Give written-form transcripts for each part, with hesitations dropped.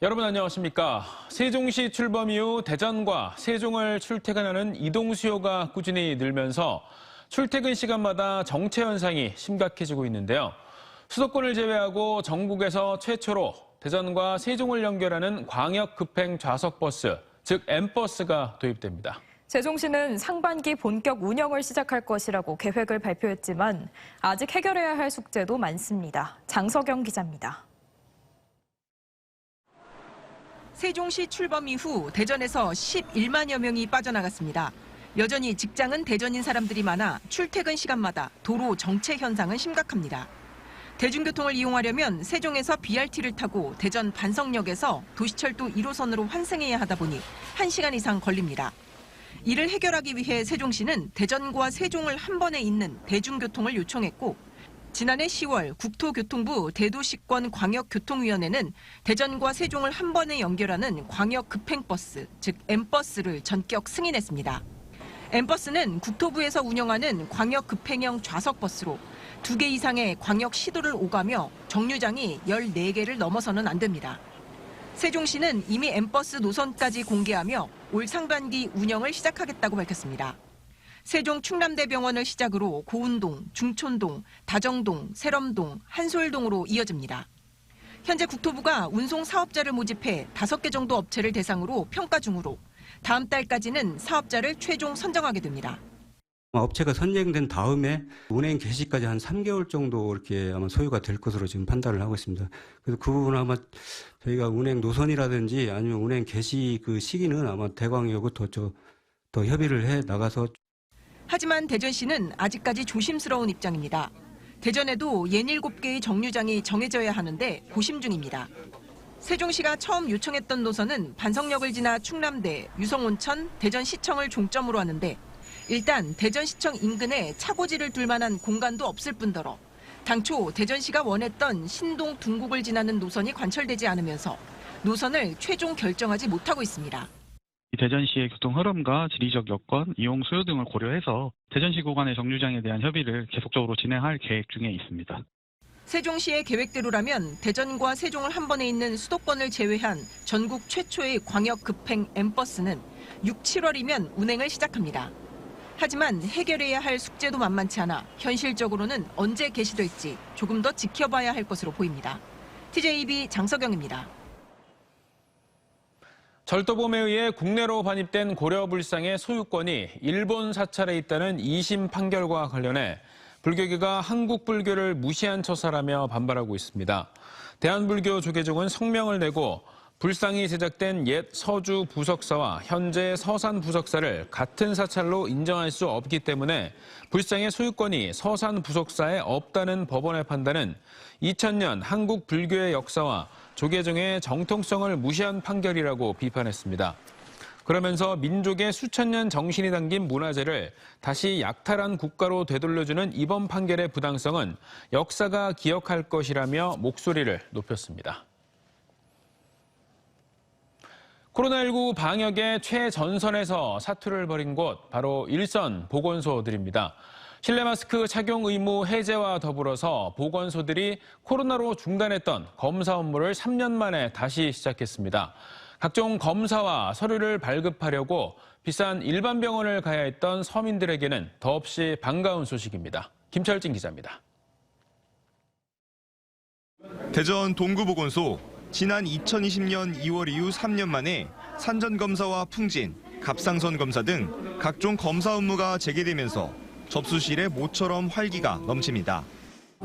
여러분 안녕하십니까. 세종시 출범 이후 대전과 세종을 출퇴근하는 이동 수요가 꾸준히 늘면서 출퇴근 시간마다 정체 현상이 심각해지고 있는데요. 수도권을 제외하고 전국에서 최초로 대전과 세종을 연결하는 광역 급행 좌석 버스, 즉 M버스가 도입됩니다. 세종시는 상반기 본격 운영을 시작할 것이라고 계획을 발표했지만 아직 해결해야 할 숙제도 많습니다. 장석영 기자입니다. 세종시 출범 이후 대전에서 11만여 명이 빠져나갔습니다. 여전히 직장은 대전인 사람들이 많아 출퇴근 시간마다 도로 정체 현상은 심각합니다. 대중교통을 이용하려면 세종에서 BRT를 타고 대전 반석역에서 도시철도 1호선으로 환승해야 하다 보니 1시간 이상 걸립니다. 이를 해결하기 위해 세종시는 대전과 세종을 한 번에 잇는 대중교통을 요청했고 지난해 10월 국토교통부 대도시권 광역교통위원회는 대전과 세종을 한 번에 연결하는 광역 급행버스, 즉 M버스를 전격 승인했습니다. M버스는 국토부에서 운영하는 광역 급행형 좌석버스로 2개 이상의 광역 시도를 오가며 정류장이 14개를 넘어서는 안 됩니다. 세종시는 이미 M버스 노선까지 공개하며 올 상반기 운영을 시작하겠다고 밝혔습니다. 세종 충남대병원을 시작으로 고운동, 중촌동, 다정동, 세럼동, 한솔동으로 이어집니다. 현재 국토부가 운송 사업자를 모집해 5개 정도 업체를 대상으로 평가 중으로 다음 달까지는 사업자를 최종 선정하게 됩니다. 업체가 선정된 다음에 운행 개시까지 한 3개월 정도 이렇게 아마 소요가 될 것으로 지금 판단을 하고 있습니다. 그래서 그 부분은 아마 저희가 운행 노선이라든지 아니면 운행 개시 그 시기는 아마 대광역하고 더 협의를 해 나가서. 하지만 대전시는 아직까지 조심스러운 입장입니다. 대전에도 67개의 정류장이 정해져야 하는데 고심 중입니다. 세종시가 처음 요청했던 노선은 반석역을 지나 충남대, 유성온천, 대전시청을 종점으로 하는데 일단 대전시청 인근에 차고지를 둘 만한 공간도 없을 뿐더러 당초 대전시가 원했던 신동 둥곡을 지나는 노선이 관철되지 않으면서 노선을 최종 결정하지 못하고 있습니다. 대전시의 교통 흐름과 지리적 여건, 이용 수요 등을 고려해서 대전시 구간의 정류장에 대한 협의를 계속적으로 진행할 계획 중에 있습니다. 세종시의 계획대로라면 대전과 세종을 한 번에 잇는 수도권을 제외한 전국 최초의 광역 급행 M버스는 6, 7월이면 운행을 시작합니다. 하지만 해결해야 할 숙제도 만만치 않아 현실적으로는 언제 개시될지 조금 더 지켜봐야 할 것으로 보입니다. TJB 장석영입니다. 절도범에 의해 국내로 반입된 고려불상의 소유권이 일본 사찰에 있다는 2심 판결과 관련해 불교계가 한국 불교를 무시한 처사라며 반발하고 있습니다. 대한불교 조계종은 성명을 내고 불상이 제작된 옛 서주 부석사와 현재 서산 부석사를 같은 사찰로 인정할 수 없기 때문에 불상의 소유권이 서산 부석사에 없다는 법원의 판단은 2000년 한국 불교의 역사와 조계종의 정통성을 무시한 판결이라고 비판했습니다. 그러면서 민족의 수천 년 정신이 담긴 문화재를 다시 약탈한 국가로 되돌려주는 이번 판결의 부당성은 역사가 기억할 것이라며 목소리를 높였습니다. 코로나19 방역의 최전선에서 사투를 벌인 곳, 바로 일선 보건소들입니다. 실내 마스크 착용 의무 해제와 더불어서 보건소들이 코로나로 중단했던 검사 업무를 3년 만에 다시 시작했습니다. 각종 검사와 서류를 발급하려고 비싼 일반 병원을 가야 했던 서민들에게는 더없이 반가운 소식입니다. 김철진 기자입니다. 대전 동구보건소, 지난 2020년 2월 이후 3년 만에 산전검사와 풍진, 갑상선 검사 등 각종 검사 업무가 재개되면서 접수실에 모처럼 활기가 넘칩니다.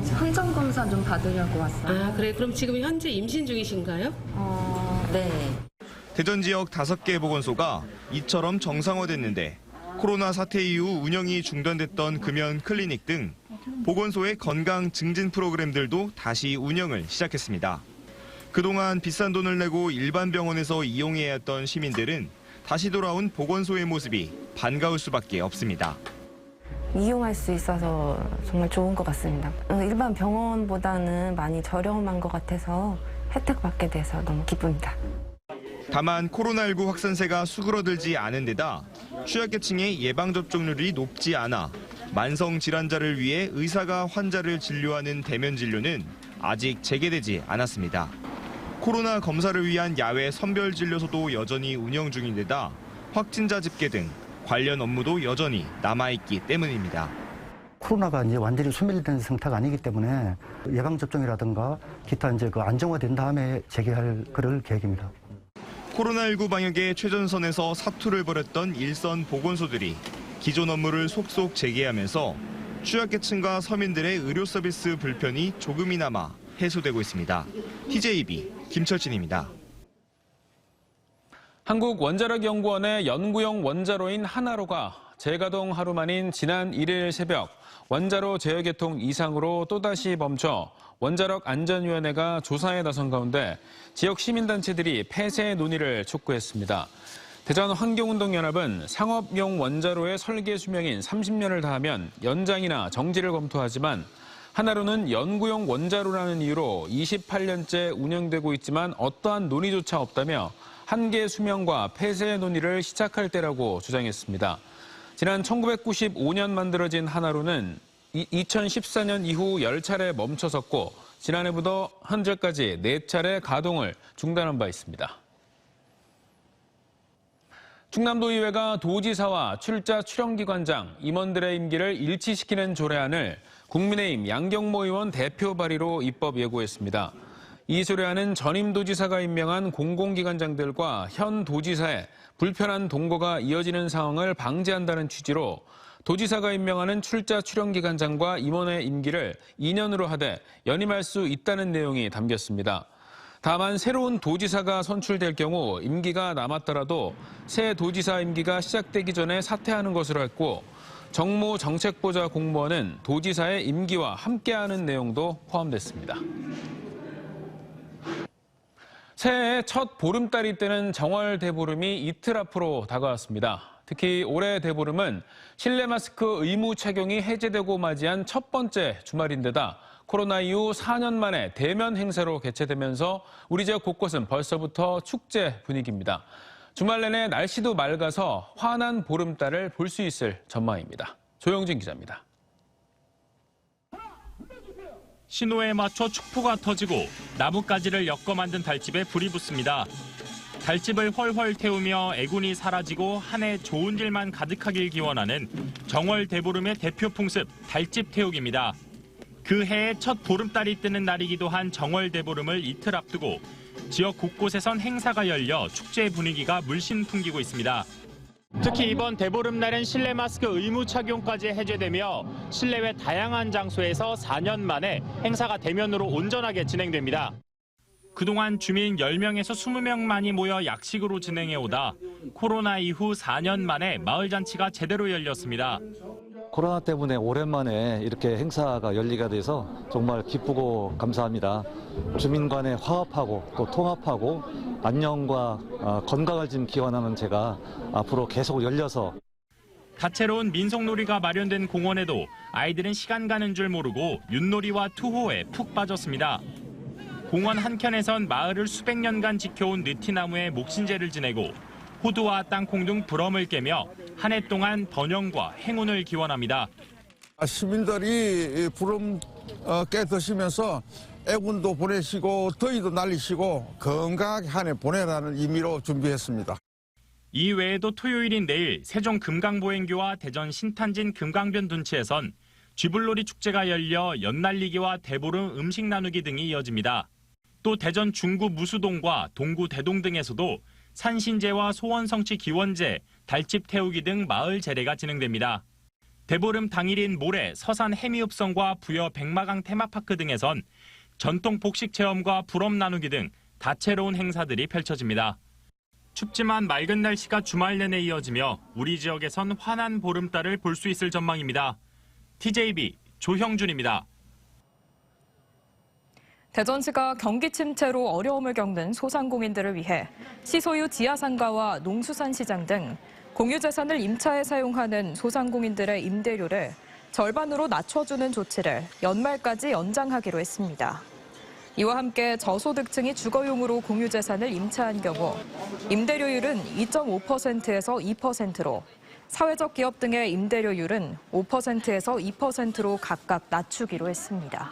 선전 검사 좀 받으려고 왔어요. 아, 그래. 그럼 지금 현재 임신 중이신가요? 네. 대전 지역 5개 보건소가 이처럼 정상화됐는데 코로나 사태 이후 운영이 중단됐던 금연 클리닉 등 보건소의 건강 증진 프로그램들도 다시 운영을 시작했습니다. 그동안 비싼 돈을 내고 일반 병원에서 이용해야 했던 시민들은 다시 돌아온 보건소의 모습이 반가울 수밖에 없습니다. 이용할 수 있어서 정말 좋은 것 같습니다. 일반 병원보다는 많이 저렴한 것 같아서 혜택 받게 돼서 너무 기쁩니다. 다만 코로나19 확산세가 수그러들지 않은 데다 취약계층의 예방접종률이 높지 않아 만성 질환자를 위해 의사가 환자를 진료하는 대면 진료는 아직 재개되지 않았습니다. 코로나 검사를 위한 야외 선별진료소도 여전히 운영 중인 데다 확진자 집계 등 관련 업무도 여전히 남아있기 때문입니다. 코로나가 이제 완전히 소멸된 상태가 아니기 때문에 예방접종이라든가 기타 이제 안정화된 다음에 재개할 그럴 계획입니다. 코로나19 방역의 최전선에서 사투를 벌였던 일선 보건소들이 기존 업무를 속속 재개하면서 취약계층과 서민들의 의료 서비스 불편이 조금이나마 해소되고 있습니다. TJB 김철진입니다. 한국원자력연구원의 연구용 원자로인 하나로가 재가동 하루 만인 지난 1일 새벽 원자로 재개통 이상으로 또다시 멈춰 원자력안전위원회가 조사에 나선 가운데 지역 시민단체들이 폐쇄 논의를 촉구했습니다. 대전환경운동연합은 상업용 원자로의 설계 수명인 30년을 다하면 연장이나 정지를 검토하지만 하나로는 연구용 원자로라는 이유로 28년째 운영되고 있지만 어떠한 논의조차 없다며 한계 수명과 폐쇄 논의를 시작할 때라고 주장했습니다. 지난 1995년 만들어진 하나로는 2014년 이후 10차례 멈춰섰고 지난해부터 현재까지 4차례 가동을 중단한 바 있습니다. 충남도의회가 도지사와 출자 출연기관장, 임원들의 임기를 일치시키는 조례안을 국민의힘 양경모 의원 대표 발의로 입법 예고했습니다. 이 조례안은 전임 도지사가 임명한 공공기관장들과 현 도지사의 불편한 동거가 이어지는 상황을 방지한다는 취지로 도지사가 임명하는 출자 출연기관장과 임원의 임기를 2년으로 하되 연임할 수 있다는 내용이 담겼습니다. 다만 새로운 도지사가 선출될 경우 임기가 남았더라도 새 도지사 임기가 시작되기 전에 사퇴하는 것으로 했고 정무 정책보좌 공무원은 도지사의 임기와 함께하는 내용도 포함됐습니다. 새해 첫 보름달이 뜨는 정월 대보름이 이틀 앞으로 다가왔습니다. 특히 올해 대보름은 실내 마스크 의무 착용이 해제되고 맞이한 첫 번째 주말인데다 코로나 이후 4년 만에 대면 행사로 개최되면서 우리 지역 곳곳은 벌써부터 축제 분위기입니다. 주말 내내 날씨도 맑아서 환한 보름달을 볼 수 있을 전망입니다. 조영진 기자입니다. 신호에 맞춰 축포가 터지고 나뭇가지를 엮어 만든 달집에 불이 붙습니다. 달집을 훨훨 태우며 애군이 사라지고 한 해 좋은 일만 가득하길 기원하는 정월 대보름의 대표 풍습, 달집 태우기입니다. 그 해의 첫 보름달이 뜨는 날이기도 한 정월 대보름을 이틀 앞두고 지역 곳곳에선 행사가 열려 축제 분위기가 물씬 풍기고 있습니다. 특히 이번 대보름날은 실내 마스크 의무 착용까지 해제되며 실내외 다양한 장소에서 4년 만에 행사가 대면으로 온전하게 진행됩니다. 그동안 주민 10명에서 20명만이 모여 약식으로 진행해오다 코로나 이후 4년 만에 마을 잔치가 제대로 열렸습니다. 코로나 때문에 오랜만에 이렇게 행사가 열리게 돼서 정말 기쁘고 감사합니다. 주민 간에 화합하고 또 통합하고 안녕과 건강을 좀 기원하는 제가 앞으로 계속 열려서 다채로운 민속놀이가 마련된 공원에도 아이들은 시간 가는 줄 모르고 윷놀이와 투호에 푹 빠졌습니다. 공원 한켠에선 마을을 수백 년간 지켜온 느티나무에 목신제를 지내고 호두와 땅콩 등 불엄을 깨며 한 해 동안 번영과 행운을 기원합니다. 시민들이 불엄 깨 드시면서 애군도 보내시고 더위도 날리시고 건강하게 한 해 보내라는 의미로 준비했습니다. 이 외에도 토요일인 내일 세종 금강보행교와 대전 신탄진 금강변 둔치에선 쥐불놀이 축제가 열려 연날리기와 대보름 음식 나누기 등이 이어집니다. 또 대전 중구 무수동과 동구 대동 등에서도 산신제와 소원성취 기원제, 달집 태우기 등 마을 제례가 진행됩니다. 대보름 당일인 모레 서산 해미읍성과 부여 백마강 테마파크 등에선 전통 복식 체험과 불엄 나누기 등 다채로운 행사들이 펼쳐집니다. 춥지만 맑은 날씨가 주말 내내 이어지며 우리 지역에선 환한 보름달을 볼 수 있을 전망입니다. TJB 조형준입니다. 대전시가 경기 침체로 어려움을 겪는 소상공인들을 위해 시소유 지하상가와 농수산시장 등 공유재산을 임차에 사용하는 소상공인들의 임대료를 절반으로 낮춰주는 조치를 연말까지 연장하기로 했습니다. 이와 함께 저소득층이 주거용으로 공유재산을 임차한 경우 임대료율은 2.5%에서 2%로 사회적 기업 등의 임대료율은 5%에서 2%로 각각 낮추기로 했습니다.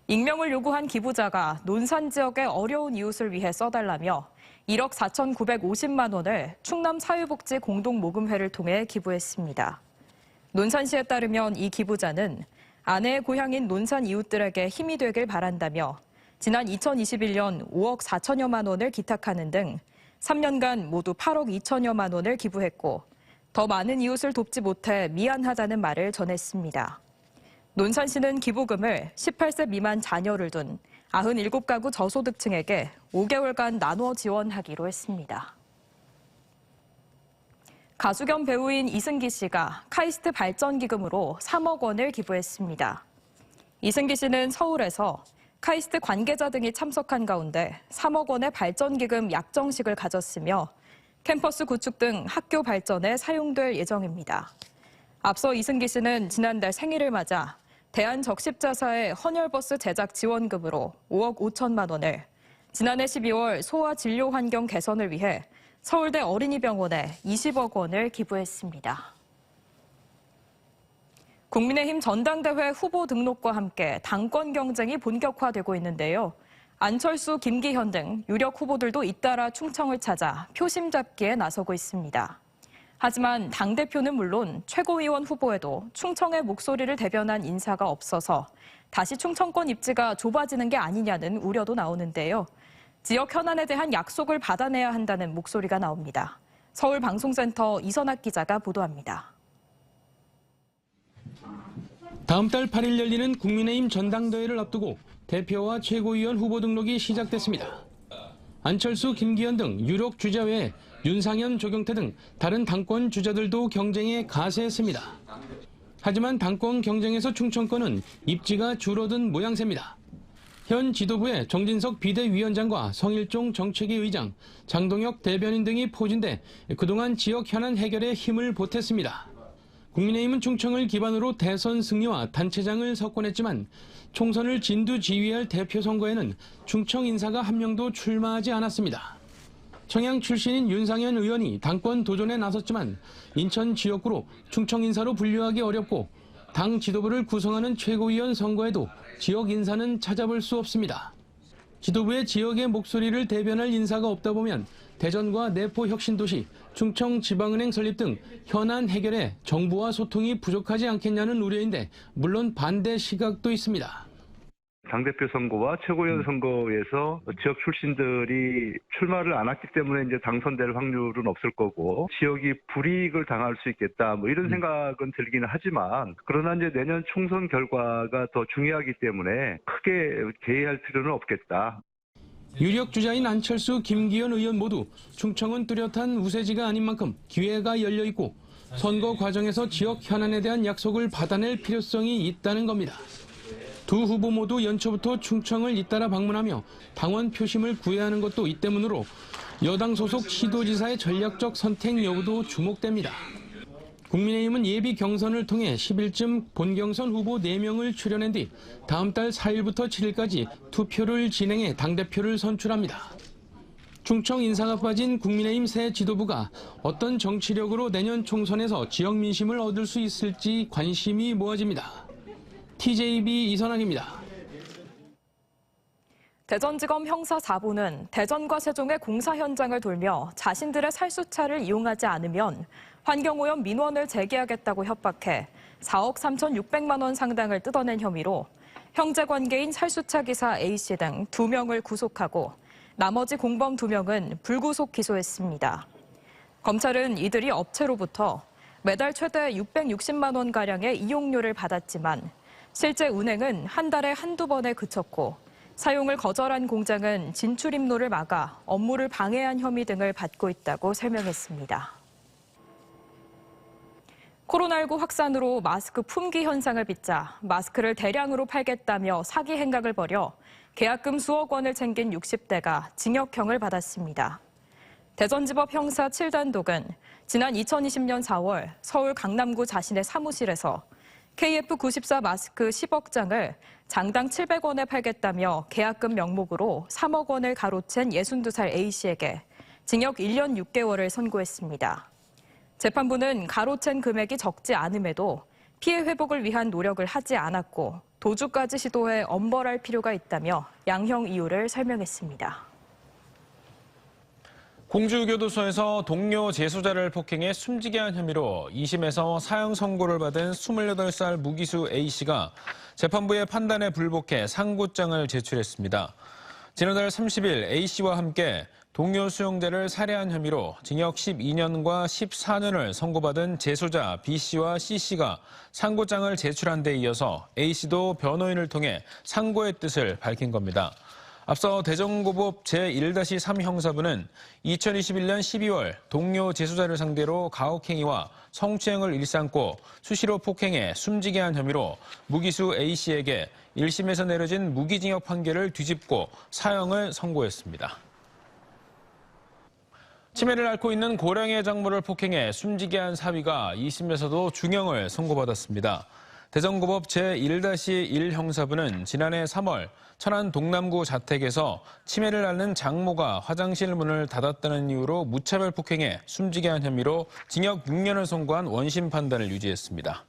익명을 요구한 기부자가 논산 지역의 어려운 이웃을 위해 써달라며 1억 4,950만 원을 충남 사회복지 공동모금회를 통해 기부했습니다. 논산시에 따르면 이 기부자는 아내의 고향인 논산 이웃들에게 힘이 되길 바란다며 지난 2021년 5억 4천여만 원을 기탁하는 등 3년간 모두 8억 2천여만 원을 기부했고 더 많은 이웃을 돕지 못해 미안하다는 말을 전했습니다. 논산시는 기부금을 18세 미만 자녀를 둔 97가구 저소득층에게 5개월간 나눠 지원하기로 했습니다. 가수 겸 배우인 이승기 씨가 카이스트 발전기금으로 3억 원을 기부했습니다. 이승기 씨는 서울에서 카이스트 관계자 등이 참석한 가운데 3억 원의 발전기금 약정식을 가졌으며 캠퍼스 구축 등 학교 발전에 사용될 예정입니다. 앞서 이승기 씨는 지난달 생일을 맞아 대한적십자사의 헌혈버스 제작 지원금으로 5억 5천만 원을, 지난해 12월 소아 진료 환경 개선을 위해 서울대 어린이병원에 20억 원을 기부했습니다. 국민의힘 전당대회 후보 등록과 함께 당권 경쟁이 본격화되고 있는데요. 안철수, 김기현 등 유력 후보들도 잇따라 충청을 찾아 표심 잡기에 나서고 있습니다. 하지만 당대표는 물론 최고위원 후보에도 충청의 목소리를 대변한 인사가 없어서 다시 충청권 입지가 좁아지는 게 아니냐는 우려도 나오는데요. 지역 현안에 대한 약속을 받아내야 한다는 목소리가 나옵니다. 서울방송센터 이선학 기자가 보도합니다. 다음 달 8일 열리는 국민의힘 전당대회를 앞두고 대표와 최고위원 후보 등록이 시작됐습니다. 안철수, 김기현 등 유력 주자 외에 윤상현, 조경태 등 다른 당권 주자들도 경쟁에 가세했습니다. 하지만 당권 경쟁에서 충청권은 입지가 줄어든 모양새입니다. 현 지도부의 정진석 비대위원장과 성일종 정책위 의장, 장동혁 대변인 등이 포진돼 그동안 지역 현안 해결에 힘을 보탰습니다. 국민의힘은 충청을 기반으로 대선 승리와 단체장을 석권했지만 총선을 진두지휘할 대표 선거에는 충청 인사가 한 명도 출마하지 않았습니다. 청양 출신인 윤상현 의원이 당권 도전에 나섰지만 인천 지역구로 충청 인사로 분류하기 어렵고 당 지도부를 구성하는 최고위원 선거에도 지역 인사는 찾아볼 수 없습니다. 지도부의 지역의 목소리를 대변할 인사가 없다 보면 대전과 내포 혁신도시, 충청지방은행 설립 등 현안 해결에 정부와 소통이 부족하지 않겠냐는 우려인데 물론 반대 시각도 있습니다. 당대표 선거와 최고위원 선거에서 지역 출신들이 출마를 안 했기 때문에 이제 당선될 확률은 없을 거고 지역이 불이익을 당할 수 있겠다 뭐 이런 생각은 들기는 하지만 그러나 이제 내년 총선 결과가 더 중요하기 때문에 크게 개의할 필요는 없겠다. 유력 주자인 안철수, 김기현 의원 모두 충청은 뚜렷한 우세지가 아닌 만큼 기회가 열려 있고 선거 과정에서 지역 현안에 대한 약속을 받아낼 필요성이 있다는 겁니다. 두 후보 모두 연초부터 충청을 잇따라 방문하며 당원 표심을 구해야 하는 것도 이 때문으로 여당 소속 시도지사의 전략적 선택 여부도 주목됩니다. 국민의힘은 예비 경선을 통해 10일쯤 본경선 후보 4명을 출연한 뒤 다음 달 4일부터 7일까지 투표를 진행해 당대표를 선출합니다. 충청 인사가 빠진 국민의힘 새 지도부가 어떤 정치력으로 내년 총선에서 지역 민심을 얻을 수 있을지 관심이 모아집니다. TJB 이선학입니다. 대전지검 형사 4부는 대전과 세종의 공사 현장을 돌며 자신들의 살수차를 이용하지 않으면 환경오염 민원을 제기하겠다고 협박해 4억 3,600만 원 상당을 뜯어낸 혐의로 형제관계인 살수차 기사 A씨 등 2명을 구속하고 나머지 공범 2명은 불구속 기소했습니다. 검찰은 이들이 업체로부터 매달 최대 660만 원가량의 이용료를 받았지만 실제 운행은 한 달에 한두 번에 그쳤고 사용을 거절한 공장은 진출 입로를 막아 업무를 방해한 혐의 등을 받고 있다고 설명했습니다. 코로나19 확산으로 마스크 품귀 현상을 빚자 마스크를 대량으로 팔겠다며 사기 행각을 벌여 계약금 수억 원을 챙긴 60대가 징역형을 받았습니다. 대전지법 형사 7단독은 지난 2020년 4월 서울 강남구 자신의 사무실에서 KF94 마스크 10억 장을 장당 700원에 팔겠다며 계약금 명목으로 3억 원을 가로챈 62살 A씨에게 징역 1년 6개월을 선고했습니다. 재판부는 가로챈 금액이 적지 않음에도 피해 회복을 위한 노력을 하지 않았고 도주까지 시도해 엄벌할 필요가 있다며 양형 이유를 설명했습니다. 공주교도소에서 동료 재소자를 폭행해 숨지게 한 혐의로 2심에서 사형 선고를 받은 28살 무기수 A씨가 재판부의 판단에 불복해 상고장을 제출했습니다. 지난달 30일 A씨와 함께 동료 수용자를 살해한 혐의로 징역 12년과 14년을 선고받은 재소자 B씨와 C씨가 상고장을 제출한 데 이어서 A씨도 변호인을 통해 상고의 뜻을 밝힌 겁니다. 앞서 대전고법 제1-3 형사부는 2021년 12월 동료 재소자를 상대로 가혹행위와 성추행을 일삼고 수시로 폭행해 숨지게 한 혐의로 무기수 A씨에게 1심에서 내려진 무기징역 판결을 뒤집고 사형을 선고했습니다. 치매를 앓고 있는 고령의 장모를 폭행해 숨지게 한 사위가 2심에서도 중형을 선고받았습니다. 대전고법 제1-1 형사부는 지난해 3월 천안 동남구 자택에서 치매를 앓는 장모가 화장실 문을 닫았다는 이유로 무차별 폭행해 숨지게 한 혐의로 징역 6년을 선고한 원심 판단을 유지했습니다.